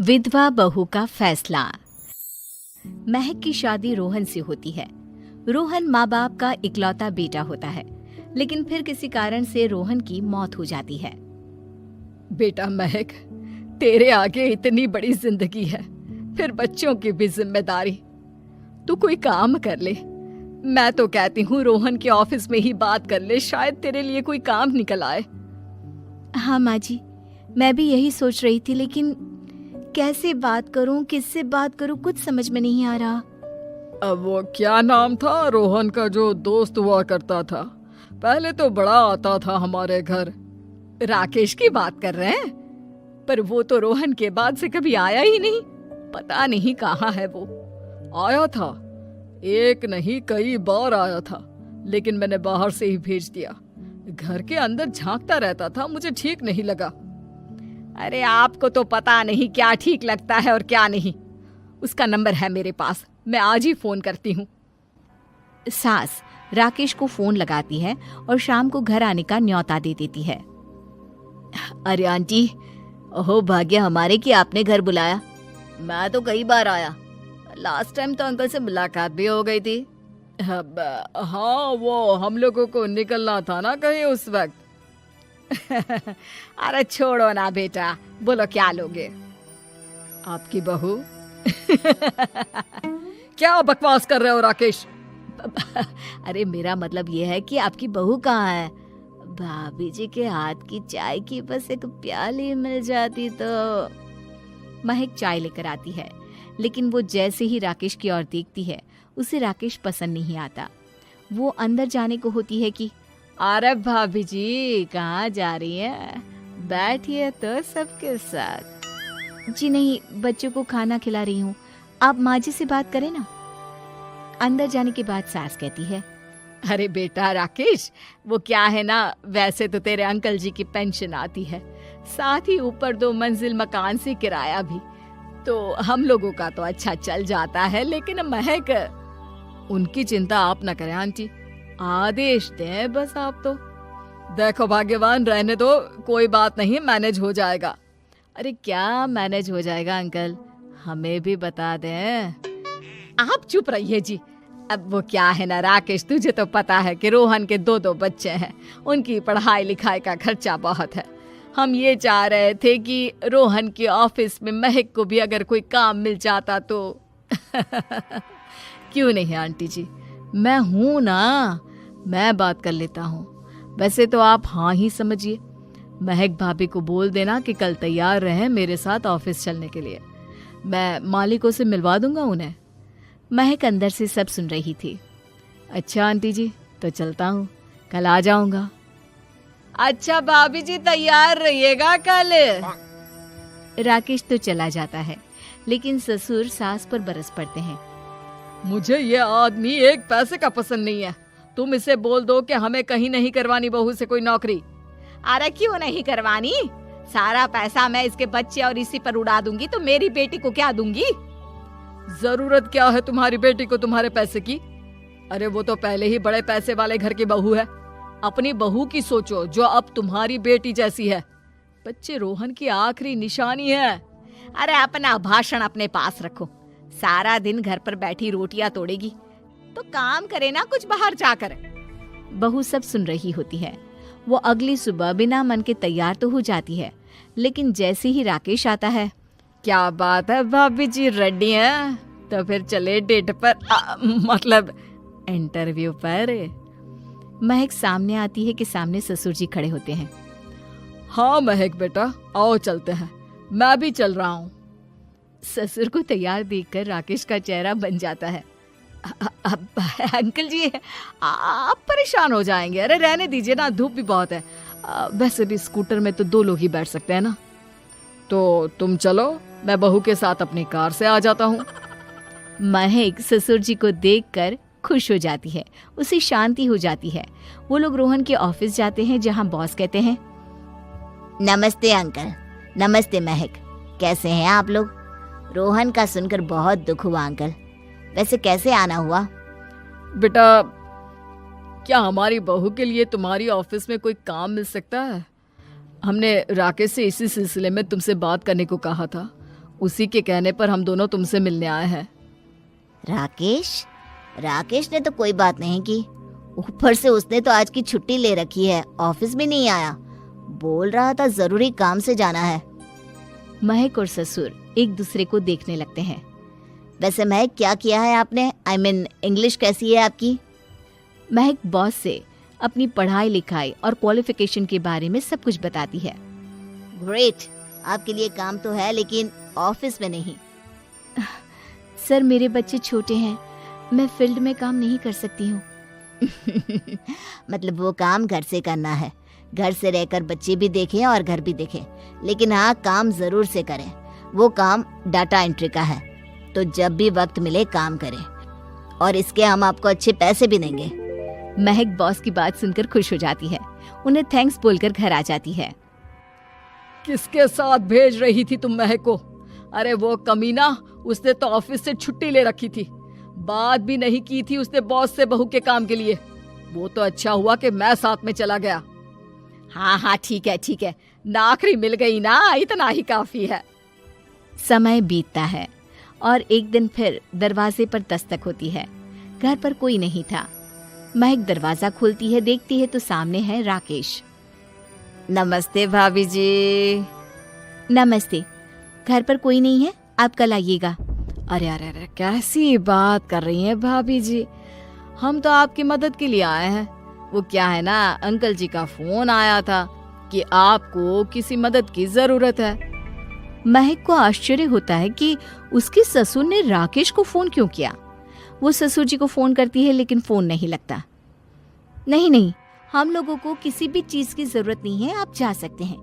विधवा बहू का फैसला। महक की शादी रोहन से होती है। रोहन माँ बाप का इकलौता बेटा होता है, लेकिन फिर किसी कारण से रोहन की मौत हो जाती है। बेटा महक, तेरे आगे इतनी बड़ी जिंदगी है, फिर बच्चों की भी जिम्मेदारी। तू कोई काम कर ले। मैं तो कहती हूँ रोहन के ऑफिस में ही बात कर ले, शायद तेरे लिए कोई काम निकल आए। हाँ माँ जी, मैं भी यही सोच रही थी, लेकिन कैसे बात करूं, किससे बात करूं, कुछ समझ में नहीं आ रहा। अब वो क्या नाम था रोहन का जो दोस्त हुआ करता था, पहले तो बड़ा आता था हमारे घर। राकेश की बात कर रहे हैं? पर वो तो रोहन के बाद से कभी आया ही नहीं, पता नहीं कहाँ है वो। आया था, एक नहीं कई बार आया था, लेकिन मैंने बाहर से ही भेज दिया। घर के अंदर झांकता रहता था, मुझे ठीक नहीं लगा। अरे आपको तो पता नहीं क्या ठीक लगता है और क्या नहीं। उसका नंबर है मेरे पास, मैं आज ही फोन करती हूँ। सास राकेश को फोन लगाती है और शाम को घर आने का न्योता दे देती है। अरे आंटी, ओहो भाग्य हमारे कि आपने घर बुलाया। मैं तो कई बार आया, लास्ट टाइम तो अंकल से मुलाकात भी हो गई थी। हाँ, वो हम लोगों को निकलना था ना कहीं उस वक्त। अरे छोड़ो ना बेटा, बोलो क्या लोगे? आपकी बहू। क्या बकवास कर रहे हो राकेश? अरे मेरा मतलब ये है कि आपकी बहू कहाँ है? भाभी जी के हाथ की चाय की बस एक प्याली मिल जाती तो। महक चाय लेकर आती है, लेकिन वो जैसे ही राकेश की ओर देखती है, उसे राकेश पसंद नहीं आता। वो अंदर जाने को होती है कि अरे भाभी जी कहाँ जा रही हैं? बैठिए तो सबके साथ। जी नहीं, बच्चों को खाना खिला रही हूँ, आप माँ जी से बात करें ना। अंदर जाने के बाद सास कहती है, अरे बेटा राकेश, वो क्या है ना, वैसे तो तेरे अंकल जी की पेंशन आती है, साथ ही ऊपर 2 मंजिल मकान से किराया भी, तो हम लोगों का तो अच्छा चल जाता है। लेकिन महक, उनकी चिंता आप न करें आंटी, आदेश दें बस आप तो। देखो भाग्यवान, रहने दो, कोई बात नहीं, मैनेज हो जाएगा। अरे क्या मैनेज हो जाएगा अंकल, हमें भी बता दें। आप चुप रहिए जी। अब वो क्या है ना राकेश, तुझे तो पता है कि रोहन के 2 बच्चे हैं, उनकी पढ़ाई लिखाई का खर्चा बहुत है। हम ये चाह रहे थे कि रोहन के ऑफिस में महक को भी अगर कोई काम मिल जाता तो। क्यों नहीं आंटी जी, मैं हूं ना, मैं बात कर लेता हूँ। वैसे तो आप हाँ ही समझिए। महक भाभी को बोल देना कि कल तैयार रहें मेरे साथ ऑफिस चलने के लिए। मैं मालिकों से मिलवा दूंगा उन्हें। महक अंदर से सब सुन रही थी। अच्छा आंटी जी, तो चलता हूँ, कल आ जाऊंगा। अच्छा भाभी जी, तैयार रहिएगा कल। राकेश तो चला जाता है, लेकिन ससुर सास पर बरस पड़ते हैं। मुझे ये आदमी एक पैसे का पसंद नहीं है। तुम इसे बोल दो कि हमें कहीं नहीं करवानी बहू से कोई नौकरी। अरे क्यों नहीं करवानी? सारा पैसा मैं इसके बच्चे और इसी पर उड़ा दूंगी, तो मेरी बेटी को क्या दूंगी? जरूरत क्या है तुम्हारी बेटी को तुम्हारे पैसे की? अरे वो तो पहले ही बड़े पैसे वाले घर की बहू है। अपनी बहू की सोचो जो अब तुम्हारी बेटी जैसी है। बच्चे रोहन की आखिरी निशानी है। अरे अपना भाषण अपने पास रखो। सारा दिन घर पर बैठी रोटियां तोड़ेगी, तो काम करे ना कुछ बाहर जाकर। बहू सब सुन रही होती है। वो अगली सुबह बिना मन के तैयार तो हो जाती है, लेकिन जैसे ही राकेश आता है, क्या बात है भाभी जी, रेडी हैं? तो फिर चले डेट पर, मतलब इंटरव्यू पर। महक सामने आती है कि सामने ससुर जी खड़े होते हैं। हाँ महक बेटा, आओ चलते हैं, मैं भी चल रहा हूँ। ससुर को तैयार देखकर राकेश का चेहरा बन जाता है। अंकल जी, आप परेशान हो जाएंगे। अरे रहने दीजिए ना, धूप भी बहुत है। वैसे भी स्कूटर में तो 2 लोग ही बैठ सकते हैं ना। तो तुम चलो, मैं बहू के साथ अपनी कार से आ जाता हूँ। महक ससुर जी को देखकर खुश हो जाती है, उसे शांति हो जाती है। वो लोग रोहन के ऑफिस जाते हैं, जहाँ बॉस कहते हैं, नमस्ते अंकल। नमस्ते महक, कैसे हैं आप लोग? रोहन का सुनकर बहुत दुख हुआ अंकल। वैसे कैसे आना हुआ? बेटा, क्या हमारी बहू के लिए तुम्हारी ऑफिस में कोई काम मिल सकता है? हमने राकेश से इसी सिलसिले में तुमसे बात करने को कहा था। उसी के कहने पर हम दोनों तुमसे मिलने आए हैं। राकेश ने तो कोई बात नहीं की। ऊपर से उसने तो आज की छुट्टी ले रखी है, ऑफिस भी नहीं आया। बोल रहा था जरूरी काम से जाना है। महक और ससुर एक दूसरे को देखने लगते हैं। वैसे महक, क्या किया है आपने? I mean, इंग्लिश कैसी है आपकी? महक बॉस से अपनी पढ़ाई लिखाई और क्वालिफिकेशन के बारे में सब कुछ बताती है। ग्रेट, आपके लिए काम तो है लेकिन ऑफिस में नहीं। सर, मेरे बच्चे छोटे हैं, मैं फील्ड में काम नहीं कर सकती हूँ। मतलब वो काम घर से करना है, घर से रहकर बच्चे भी देखें और घर भी देखें, लेकिन हाँ, काम जरूर से करें। वो काम डाटा एंट्री का है, तो जब भी वक्त मिले काम करें, और इसके हम आपको अच्छे पैसे भी देंगे। महक बॉस की बात सुनकर खुश हो जाती है, उन्हें थैंक्स बोलकर घर आ जाती है। किसके साथ भेज रही थी तुम महक को? अरे वो कमीना, उसने तो ऑफिस से छुट्टी ले रखी थी, बात भी नहीं की थी उसने बॉस से बहू के काम के लिए। वो तो अच्छा हुआ कि मैं साथ में चला गया। हाँ, ठीक है, नौकरी मिल गई ना, इतना ही काफी है। समय बीतता है और एक दिन फिर दरवाजे पर दस्तक होती है। घर पर कोई नहीं था। महक दरवाजा खोलती है, देखती है तो सामने है राकेश। नमस्ते भाभी जी। नमस्ते, घर पर कोई नहीं है, आप कल आइएगा। अरे, कैसी बात कर रही हैं भाभी जी, हम तो आपकी मदद के लिए आए हैं। वो क्या है ना, अंकल जी का फोन आया था कि आपको किसी मदद की जरूरत है। महक को आश्चर्य होता है कि उसके ससुर ने राकेश को फोन क्यों किया। वो ससुर जी को फोन करती है लेकिन फोन नहीं लगता। नहीं, हम लोगों को किसी भी चीज की जरूरत नहीं है, आप जा सकते हैं।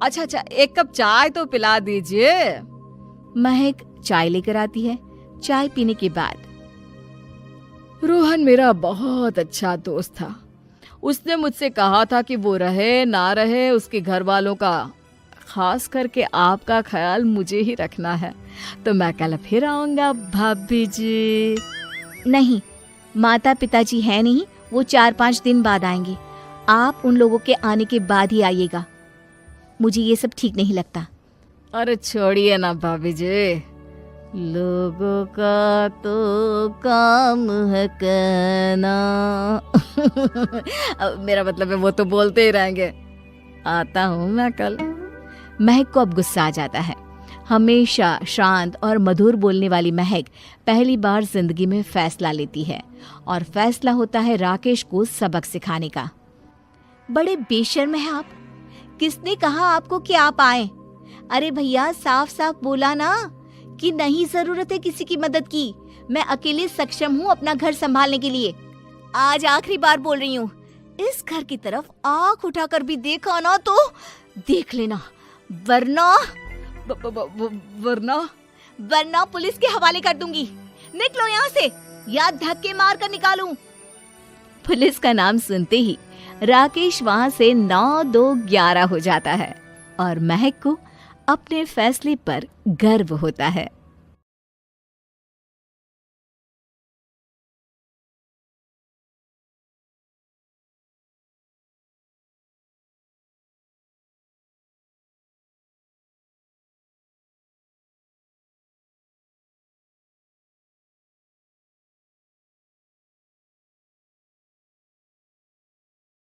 अच्छा, एक कप चाय तो पिला दीजिए। महक चाय लेकर आती है। चाय पीने के बाद, रोहन मेरा बहुत अच्छा दोस्त था। उसने मुझसे कहा था कि वो रहे ना रहे, उसके घर वालों का, खास करके आपका ख्याल मुझे ही रखना है। तो मैं कल फिर आऊंगा भाभी जी। नहीं, माता पिताजी है नहीं, वो 4-5 दिन बाद आएंगे। आप उन लोगों के आने के बाद ही आइएगा। मुझे ये सब ठीक नहीं लगता। अरे छोड़िए ना भाभी जी, लोगों का तो काम है कहना। मेरा मतलब है वो तो बोलते ही रहेंगे। आता हूँ मैं कल। महक को अब गुस्सा आ जाता है। हमेशा शांत और मधुर बोलने वाली महक पहली बार जिंदगी में फैसला लेती है, और फैसला होता है राकेश को सबक सिखाने का। बड़े बेशर्म हैं आप। किसने कहा आपको कि आप आए? अरे भैया, साफ साफ बोला ना कि नहीं जरूरत है किसी की मदद की। मैं अकेले सक्षम हूँ अपना घर संभालने के लिए। आज आखिरी बार बोल रही हूँ, इस घर की तरफ आंख उठाकर भी देखा ना तो देख लेना, वरना पुलिस के हवाले कर दूंगी। निकलो यहाँ से, या धक्के मार कर निकालूं। पुलिस का नाम सुनते ही राकेश वहां से 9-2-11 हो जाता है और महक को अपने फैसले पर गर्व होता है।